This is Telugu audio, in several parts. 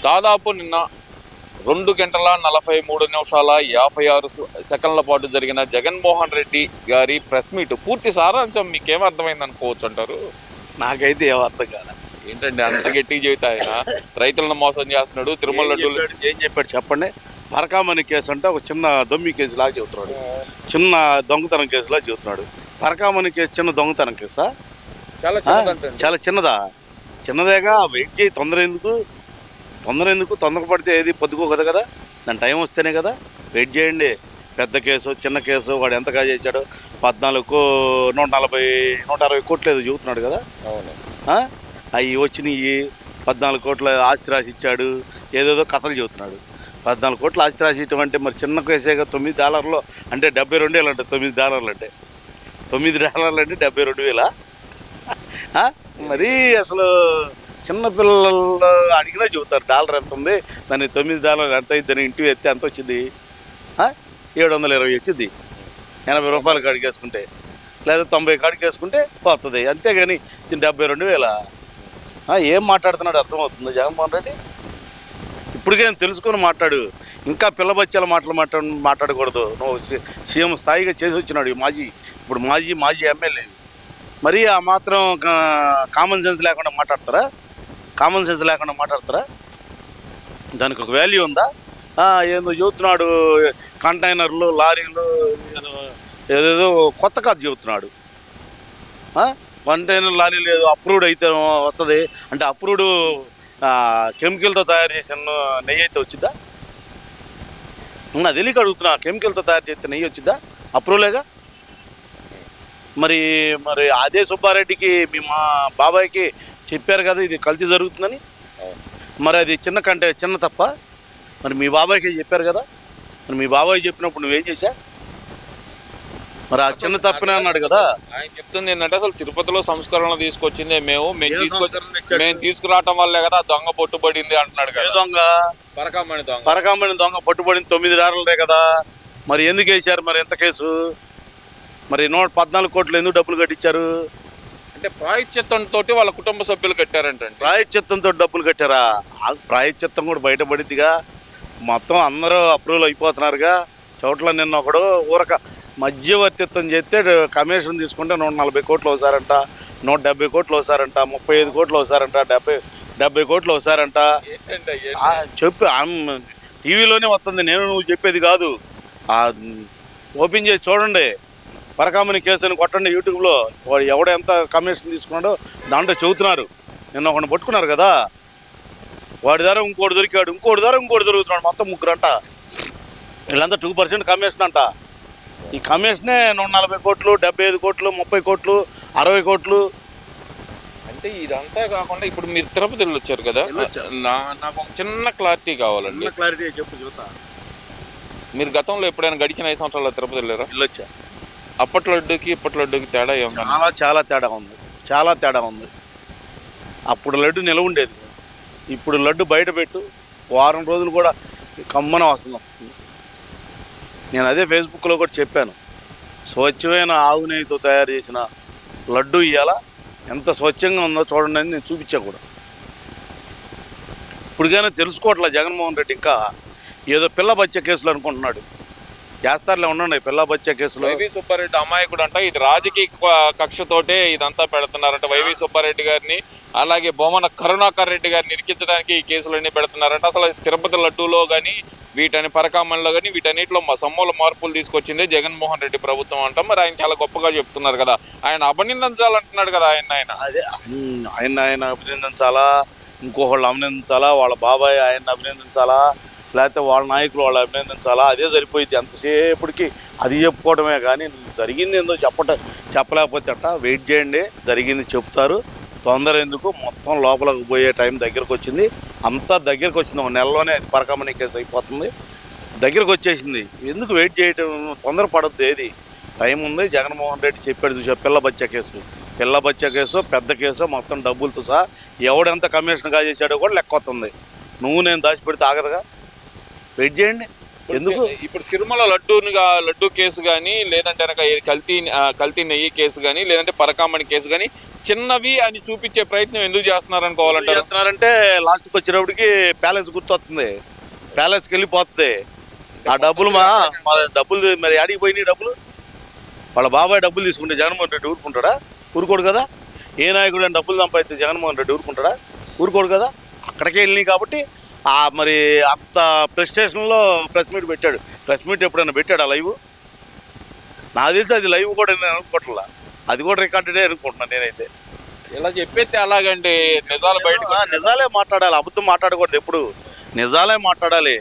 దాదాపు నిన్న 2 గంటల 43 నిమిషాల 56 సెకండ్ల పాటు జరిగిన జగన్మోహన్ రెడ్డి గారి ప్రెస్ మీట్ పూర్తి సారాంశం మీకేం అర్థమైంది అనుకోవచ్చు అంటారు? నాకైతే ఏం అర్థం కాదు. ఏంటండి అంత గట్టిగా చెబుతా ఆయన రైతులను మోసం చేస్తున్నాడు, తిరుమల లడ్డూలు ఏం చెప్పాడు చెప్పండి. పరకామణి కేసు అంటే ఒక చిన్న దొమ్మి కేసు లాగా చెబుతున్నాడు, చిన్న దొంగతనం కేసులా చెబుతున్నాడు. పరకామణి కేసు చిన్న దొంగతనం కేసా? చాలా చిన్నదా? చిన్నదేగా, వెయిట్ చేయి. తొందర ఎందుకు తొందరపడితే ఏది పొద్దుకోకదు కదా, దాని టైం వస్తేనే కదా. వెయిట్ చేయండి. పెద్ద కేసు చిన్న కేసు వాడు ఎంతగా చేశాడు? 14 140 160 కోట్లు ఏదో చెబుతున్నాడు కదా. అవును, అవి వచ్చినాయి. 14 కోట్ల ఆస్తి రాసి ఇచ్చాడు, ఏదేదో కథలు చెబుతున్నాడు. 14 కోట్ల ఆస్తి రాసి ఇవ్వటం అంటే మరి చిన్న కేసేగా. $9 అంటే $72,000 అంటే $9 అంటే $9 అంటే 72,000. మరి అసలు చిన్నపిల్లలు అడిగినా చెబుతారు డాలర్ ఎంత ఉంది, దాన్ని $9 ఎంత అయింది, దాన్ని ఇంటికి ఎత్తే ఎంత వచ్చింది? 720 వచ్చింది. 80 రూపాయలు కాడికేసుకుంటే, లేదా 90 కాడికేసుకుంటే పోతుంది. అంతేగాని 72,000 ఏం మాట్లాడుతున్నాడు అర్థమవుతుంది జగన్మోహన్ రెడ్డి? ఇప్పటికేం తెలుసుకొని మాట్లాడు. ఇంకా పిల్ల బచ్చాల మాట్లాడకూడదు. నువ్వు సీఎం స్థాయిగా చేసి వచ్చినాడు ఇప్పుడు మాజీ ఎమ్మెల్యే. మరి ఆ మాత్రం కామన్ సెన్స్ లేకుండా మాట్లాడతారా? దానికి ఒక వాల్యూ ఉందా? ఏదో చెబుతున్నాడు, కంటైనర్లు లారీలు ఏదేదో కొత్త కథ చెబుతున్నాడు. కంటైనర్ లారీలు ఏదో అప్రూవ్డ్ అయితే వస్తుంది అంటే, అప్రూవ్డ్ కెమికల్తో తయారు చేసిన నెయ్యి అయితే వచ్చిద్దా? తెలియక అడుగుతున్నా. కెమికల్తో తయారు చేస్తే నెయ్యి వచ్చిద్దా? అప్రూవ్లేగా. మరి అదే సుబ్బారెడ్డికి మా బాబాయ్కి చెప్పారు కదా ఇది కల్తీ జరుగుతుందని. మరి అది చిన్న తప్ప? మరి మీ బాబాయ్కి చెప్పారు కదా. మరి మీ బాబాయ్ చెప్పినప్పుడు నువ్వేం చేశా? మరి ఆ చిన్న తప్పనే అన్నాడు కదా. ఆయన చెప్తుంది ఏంటంటే, అసలు తిరుపతిలో సంస్కరణలు తీసుకొచ్చిందే మేము తీసుకురావటం వల్లే కదా దొంగ పట్టుబడింది అంటున్నాడు కదా. దొంగ పరకామణి దొంగ పట్టుబడింది $9 కదా. మరి ఎందుకు వేశారు మరి ఎంత కేసు? మరి 14 కోట్లు ఎందుకు డబ్బులు కట్టించారు? అంటే ప్రాయశ్చిత్తంతో వాళ్ళ కుటుంబ సభ్యులు కట్టారంటే. ప్రాయశ్చిత్తంతో డబ్బులు కట్టారా? ప్రాయశ్చిత్తం కూడా బయటపడిద్దిగా. మొత్తం అందరూ అప్రూవల్ అయిపోతున్నారుగా. చోట్ల నిన్న ఒకడు ఊరక మధ్యవర్తిత్వం చేస్తే కమిషన్ తీసుకుంటే 140 కోట్లు ఒకసారంట, 170 కోట్లు ఒకసారంట, 35 కోట్లు ఒకసారంట, 70 కోట్లు ఒకసారంట. చెప్పి టీవీలోనే వస్తుంది, నువ్వు చెప్పేది కాదు. ఓపెన్ చేసి చూడండి, పరకామణి కేసు అని కొట్టండి యూట్యూబ్లో. వాడు ఎవడ ఎంత కమిషన్ తీసుకున్నాడో దాంట్లో చెబుతున్నారు. నిన్న ఒకటి పట్టుకున్నారు కదా, వాడి ద్వారా ఇంకోటి దొరికాడు, ఇంకోటి దొరుకుతున్నాడు. మొత్తం 3 అంట. వీళ్ళంతా 2% కమిషన్ అంట. ఈ కమిషనే 140 కోట్లు, 75 కోట్లు, 30 కోట్లు, 60 కోట్లు. అంటే ఇదంతా కాకుండా ఇప్పుడు మీరు తిరుపతి వెళ్ళొచ్చారు కదా, నాకు ఒక చిన్న క్లారిటీ కావాలండి. క్లారిటీ చెప్పు చూస్తా. మీరు గతంలో ఎప్పుడైనా గడిచిన 5 సంవత్సరాల్లో తిరుపతి వెళ్ళారా? వెళ్ళొచ్చా. అప్పటి లడ్డుకి ఇప్పటి లడ్డుకి తేడా ఏమన్నా? చాలా తేడా ఉంది. అప్పుడు లడ్డు నిలవ ఉండేది, ఇప్పుడు లడ్డు బయట పెట్టు వారం రోజులు కూడా కమ్మన వాసన వస్తుంది. నేను అదే ఫేస్బుక్లో కూడా చెప్పాను, స్వచ్ఛమైన ఆవు నెయ్యితో తయారు చేసిన లడ్డు ఇవాళ ఎంత స్వచ్ఛంగా ఉందో చూడండి అని నేను చూపించా కూడా. ఇప్పటికైనా తెలుసుకోవట్లే జగన్మోహన్ రెడ్డి. ఇంకా ఏదో పిల్ల బచ్చ కేసులు అనుకుంటున్నాడు. చేస్తారులే, ఉండండి. పిల్ల బచ్చ కేసులో వైవి సుబ్బారెడ్డి అమాయకుడు అంట. ఇది రాజకీయ కక్షతోటే ఇదంతా పెడుతున్నారంట. వైవి సుబ్బారెడ్డి గారిని అలాగే బొమ్మన కరుణాకర్ రెడ్డి గారిని ఇరికించడానికి ఈ కేసులన్నీ పెడుతున్నారంట. అసలు తిరుపతి లడ్డూలో కానీ పరకామణిలో కానీ వీటన్నిటిలో సమూల మార్పులు తీసుకొచ్చిందే జగన్మోహన్ రెడ్డి ప్రభుత్వం అంట. మరి ఆయన చాలా గొప్పగా చెప్తున్నారు కదా, ఆయన అభినందించాలంటున్నాడు కదా. ఆయన అభినందించాలా, ఇంకోళ్ళు అభినందించాలా, వాళ్ళ బాబాయ్ ఆయన అభినందించాలా, లేకపోతే వాళ్ళ నాయకులు వాళ్ళు అభినందించాలా? అదే సరిపోయింది. ఎంతసేపటికి అది చెప్పుకోవడమే కానీ జరిగింది ఏందో చెప్పలేకపోతే వెయిట్ చేయండి, జరిగింది చెప్తారు. తొందర ఎందుకు? మొత్తం లోపలికి పోయే టైం దగ్గరకు వచ్చింది. అంతా దగ్గరకు వచ్చింది. 1 నెలలోనే అది పరకామణి కేసు అయిపోతుంది, దగ్గరకు వచ్చేసింది. ఎందుకు వెయిట్ చేయటం? తొందర పడద్దు. ఏది టైం ఉంది. జగన్మోహన్ రెడ్డి చెప్పాడు చూసా, పిల్ల బచ్చ కేసు పెద్ద కేసు మొత్తం డబ్బులతో సహా ఎవడెంత కమిషన్ కాజేసాడో కూడా లెక్క వస్తుంది. నేను దాచిపెడితే ఆగదుగా. వెయిట్ చేయండి. ఎందుకు? ఇప్పుడు తిరుమల లడ్డూ కేసు కానీ, లేదంటే కల్తీ నెయ్యి కేసు కానీ, లేదంటే పరకామణి కేసు కానీ చిన్నవి అని చూపించే ప్రయత్నం ఎందుకు చేస్తున్నారు అనుకోవాలంటారు? చేస్తున్నారంటే లాస్ట్కి వచ్చేటప్పటికి ప్యాలెస్ గుర్తొస్తుంది, ప్యాలెస్కి వెళ్ళిపోతుంది. ఆ డబ్బులు మా డబ్బులు మరి ఆడికి పోయినాయి డబ్బులు. వాళ్ళ బాబాయ్ డబ్బులు తీసుకుంటే జగన్మోహన్ రెడ్డి ఊరుకుంటాడా? ఊరుకోడు కదా. ఏ నాయకుడు అని డబ్బులు సంపాదిస్తే జగన్మోహన్ రెడ్డి ఊరుకుంటాడా? ఊరుకోడు కదా. అక్కడికే వెళ్ళినాయి కాబట్టి మరి అంత ప్రెస్ స్టేషన్లో ప్రెస్ మీట్ పెట్టాడు. ప్రెస్ మీట్ ఎప్పుడైనా పెట్టాడు ఆ లైవ్? నాకు తెలిసి అది లైవ్ కూడా నేను అనుకోవట్లా, అది కూడా రికార్డెడే అనుకుంటున్నాను నేనైతే. ఇలా చెప్పేస్తే అలాగండి, నిజాలు బయటకు నిజాలే మాట్లాడాలి, అబద్ధం మాట్లాడకూడదు. ఎప్పుడు నిజాలే మాట్లాడాలి.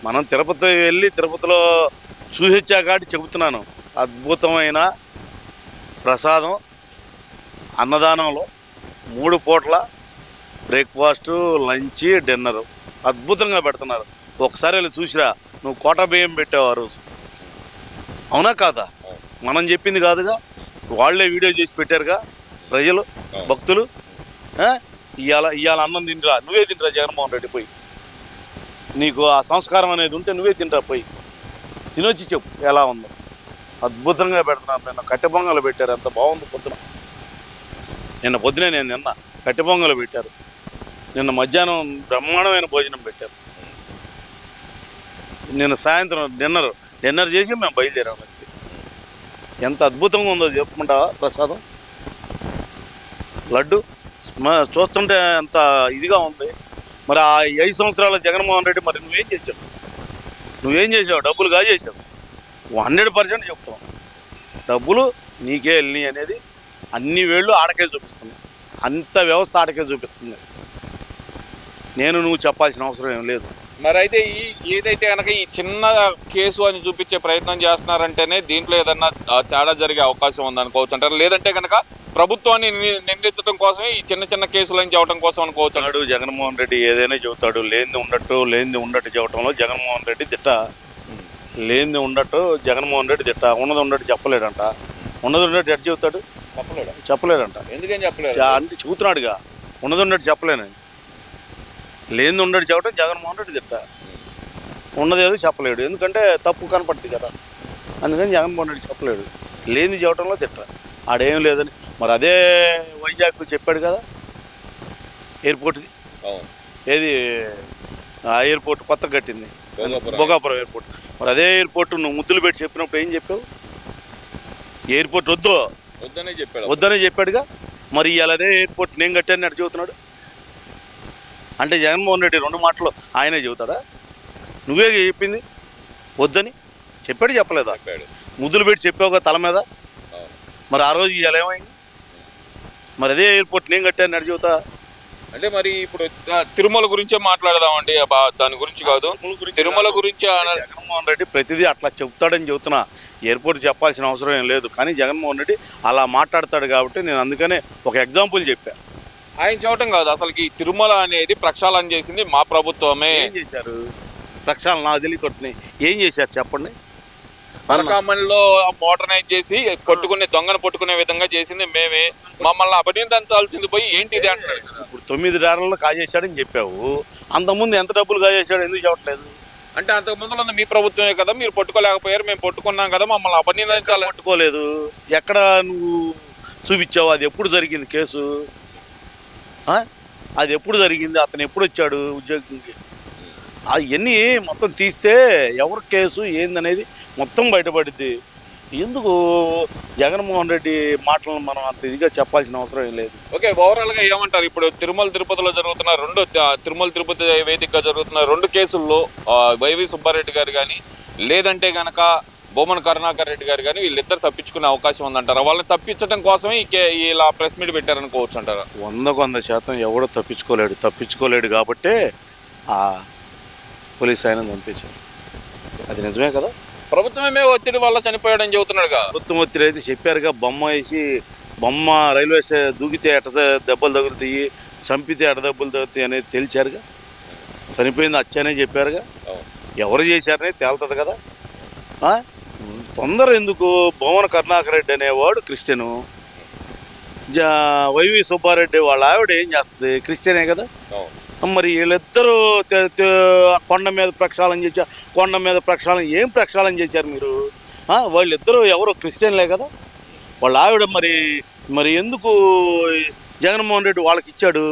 మనం తిరుపతి వెళ్ళి తిరుపతిలో చూసొచ్చా కాబట్టి చెబుతున్నాను. అద్భుతమైన ప్రసాదం, అన్నదానంలో 3 పూట్ల బ్రేక్ఫాస్టు, లంచ్, డిన్నరు అద్భుతంగా పెడుతున్నారు. ఒకసారి వెళ్ళి చూసిరా, నువ్వు కోట బియ్యం పెట్టావు ఆ రోజు. అవునా కాదా? మనం చెప్పింది కాదుగా, వాళ్ళే వీడియో చేసి పెట్టారుగా ప్రజలు, భక్తులు. ఇవాళ అన్నం తింటరా, నువ్వే తింటరా జగన్మోహన్ రెడ్డి పోయి. నీకు ఆ సంస్కారం అనేది ఉంటే నువ్వే తింటరా పోయి, తినొచ్చి చెప్పు ఎలా ఉందో. అద్భుతంగా పెడుతున్నారు. నిన్న కట్టె పొంగలు పెట్టారు, ఎంత బాగుంది పొద్దున. నిన్న పొద్దునే నేను నిన్న కట్టె పొంగలు పెట్టారు. నిన్న మధ్యాహ్నం బ్రహ్మాండమైన భోజనం పెట్టారు. నిన్న సాయంత్రం డిన్నర్ చేసి మేము బయలుదేరాం. ఎంత అద్భుతంగా ఉందో చెప్పుకుంటావా ప్రసాదం. లడ్డు చూస్తుంటే ఎంత ఇదిగా ఉంది. మరి ఆ 5 సంవత్సరాల జగన్మోహన్ రెడ్డి మరి నువ్వేం చేసావు? డబ్బులు కాజేసావు. 100% చెప్తాం. డబ్బులు నీకే వెళ్ళినాయి అనేది అన్ని వేళ్ళు ఆడకే చూపిస్తున్నాయి. అంత వ్యవస్థ ఆడకే చూపిస్తుంది. నువ్వు చెప్పాల్సిన అవసరం ఏం లేదు. మరి అయితే ఏదైతే కనుక ఈ చిన్న కేసు అని చూపించే ప్రయత్నం చేస్తున్నారంటేనే దీంట్లో ఏదన్నా తేడా జరిగే అవకాశం ఉందనుకోవచ్చు అంటారు. లేదంటే కనుక ప్రభుత్వాన్ని నిందించడం కోసమే ఈ చిన్న కేసులను చెప్పడం కోసం అనుకోవచ్చు అన్నాడు. జగన్మోహన్ రెడ్డి ఏదైనా చెబుతాడు. లేనిది ఉండట్టు చెప్పడంలో జగన్మోహన్ రెడ్డి తిట్ట. లేనిది ఉండట్టు జగన్మోహన్ రెడ్డి తిట్ట. ఉన్నది ఉండట్టు చెప్పలేడంట. ఉన్నది ఉండట్టు ఎట్లా చెబుతాడు? చెప్పలేడంట. ఎందుకని చెప్పలేదు అంటే చెబుతున్నాడుగా, ఉన్నది ఉండట్టు చెప్పలేను. లేనిది ఉండట్టు చెప్పడం జగన్మోహన్ రెడ్డి తిట్ట. ఉన్నది ఏదో చెప్పలేడు, ఎందుకంటే తప్పు కనపడుతుంది కదా. అందుకని జగన్మోహన్ రెడ్డి చెప్పలేడు. లేనిది చెప్పడంలో తిట్ట. ఆడేం లేదని మరి అదే వైజాగ్ చెప్పాడు కదా ఎయిర్పోర్ట్కి. ఏది ఆ ఎయిర్పోర్ట్ కొత్తగా కట్టింది, భోగాపురం ఎయిర్పోర్ట్. మరి అదే ఎయిర్పోర్ట్ నువ్వు ముద్దులు పెట్టి చెప్పినప్పుడు ఏం చెప్పావు? ఎయిర్పోర్ట్ వద్దనే చెప్పాడుగా. మరి ఇవాళ అదే ఎయిర్పోర్ట్ నేను కట్టాను అటు చెబుతున్నాడు. అంటే జగన్మోహన్ రెడ్డి 2 మాటలు ఆయనే చెబుతాడా? నువ్వే చెప్పింది వద్దని చెప్పాడు, చెప్పలేదా? ముద్దులు పెట్టి చెప్పావుగా తల మీద. మరి ఆ రోజు ఇవాళ ఏమైంది? మరి అదే ఎయిర్పోర్ట్ నేను కట్టాను అటు చెబుతా. అంటే మరి ఇప్పుడు తిరుమల గురించే మాట్లాడదామండి. దాని గురించి కాదు, తిరుమల గురించి. జగన్మోహన్ రెడ్డి ప్రతిదీ అట్లా చెప్తాడని చెబుతున్నా. ఎయిర్పోర్ట్ చెప్పాల్సిన అవసరం ఏం లేదు, కానీ జగన్మోహన్ రెడ్డి అలా మాట్లాడతాడు కాబట్టి నేను అందుకనే ఒక ఎగ్జాంపుల్ చెప్పాను. ఆయన చెప్పడం కాదు, అసలుకి తిరుమల అనేది ప్రక్షాళన చేసింది మా ప్రభుత్వమే. ఏం చేశారు? ప్రక్షాళన నాకు తెలియకొడుతున్నాయి. ఏం చేశారు చెప్పండి? పరకామణిలో మోడర్నైజ్ చేసి దొంగను పట్టుకునే విధంగా చేసింది మేమే. మమ్మల్ని అభినందించాల్సింది పోయి ఏంటిది అంటారు. ఇప్పుడు 9 డాలర్లు కాజేశాడని చెప్పావు. అంతకుముందు ఎంత డబ్బులు కాజేశాడు ఎందుకు చెప్పట్లేదు? అంటే అంతకు ముందు మీ ప్రభుత్వమే కదా, మీరు పట్టుకోలేకపోయారు, మేము పట్టుకున్నాం కదా, మమ్మల్ని అభినందించాలి. పట్టుకోలేదు. ఎక్కడ నువ్వు చూపించావు? అది ఎప్పుడు జరిగింది కేసు? అది ఎప్పుడు జరిగింది? అతను ఎప్పుడు వచ్చాడు ఉద్యోగంకి? అవన్నీ మొత్తం తీస్తే ఎవరి కేసు ఏందనేది మొత్తం బయటపడింది. ఎందుకు జగన్మోహన్ రెడ్డి మాటలను మనం అంత ఇదిగా చెప్పాల్సిన అవసరం ఏం లేదు. ఓకే, ఓవరాల్గా ఏమంటారు? ఇప్పుడు తిరుమల తిరుపతిలో జరుగుతున్న తిరుమల తిరుపతి వేదికగా జరుగుతున్న 2 కేసుల్లో వైవి సుబ్బారెడ్డి గారు కానీ లేదంటే కనుక బొమ్మన కరుణాకర్ రెడ్డి గారు కానీ వీళ్ళిద్దరు తప్పించుకునే అవకాశం ఉందంటారా? వాళ్ళని తప్పించడం కోసమే ఇలా ప్రెస్ మీట్ పెట్టారనుకోవచ్చు అంటారా? 100% ఎవడో తప్పించుకోలేడు కాబట్టే ఆ పోలీస్ ఆయన పంపించారు. అది నిజమే కదా. ప్రభుత్వమే ఒత్తిడి వల్ల చనిపోయాడని చెబుతున్నాడుగా. ప్రభుత్వం ఒత్తిడి అయితే చెప్పారుగా. బొమ్మ రైల్వే స్టేషన్ దూకితే ఎట దెబ్బలు తగులుతాయి, చంపితే ఎట దెబ్బలు తగులుతాయి అనేది తేల్చారుగా. చనిపోయింది అచ్చనే చెప్పారుగా. ఎవరు చేశారనేది తేలుతుంది కదా. తొందర ఎందుకు? బొమ్మన కరుణాకర్ రెడ్డి అనేవాడు క్రిస్టియను. వైవి సుబ్బారెడ్డి వాళ్ళ ఆవిడ ఏం చేస్తుంది? క్రిస్టియనే కదా. మరి వీళ్ళిద్దరూ కొండ మీద ప్రక్షాళన ఏం ప్రక్షాళన చేశారు మీరు? వాళ్ళిద్దరూ ఎవరో క్రిస్టియన్లే కదా. వాళ్ళ ఆవిడ మరి మరి ఎందుకు జగన్మోహన్ రెడ్డి వాళ్ళకి ఇచ్చాడు?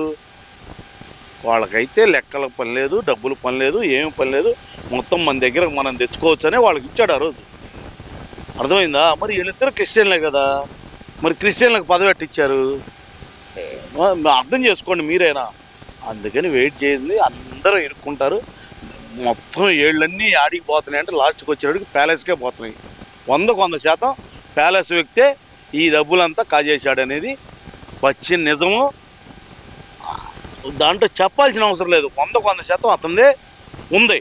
వాళ్ళకైతే లెక్కల పని లేదు, డబ్బులు పని లేదు, ఏమి పని లేదు, మొత్తం మన దగ్గర మనం తెచ్చుకోవచ్చనే వాళ్ళకి ఇచ్చాడు ఆ రోజు. అర్థమైందా? మరి వీళ్ళిద్దరు క్రిస్టియన్లే కదా, మరి క్రిస్టియన్లకు పదవి ఇచ్చారు అర్థం చేసుకోండి మీరైనా. అందుకని వెయిట్ చేయండి, అందరూ ఇరుక్కుంటారు. మొత్తం ఏళ్ళన్నీ ఆడికి పోతున్నాయి అంటే లాస్ట్కి వచ్చేటికి ప్యాలెస్కే పోతున్నాయి. 100% ప్యాలెస్ వ్యక్తే ఈ డబ్బులంతా కాజేశాడనేది పచ్చి నిజము. దాంట్లో చెప్పాల్సిన అవసరం లేదు, 100% అతనిదే ఉంది.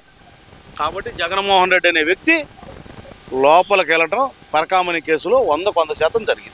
కాబట్టి జగన్మోహన్ రెడ్డి అనే వ్యక్తి లోపలికి వెళ్ళటం పరకామణి కేసులో 100% జరిగింది.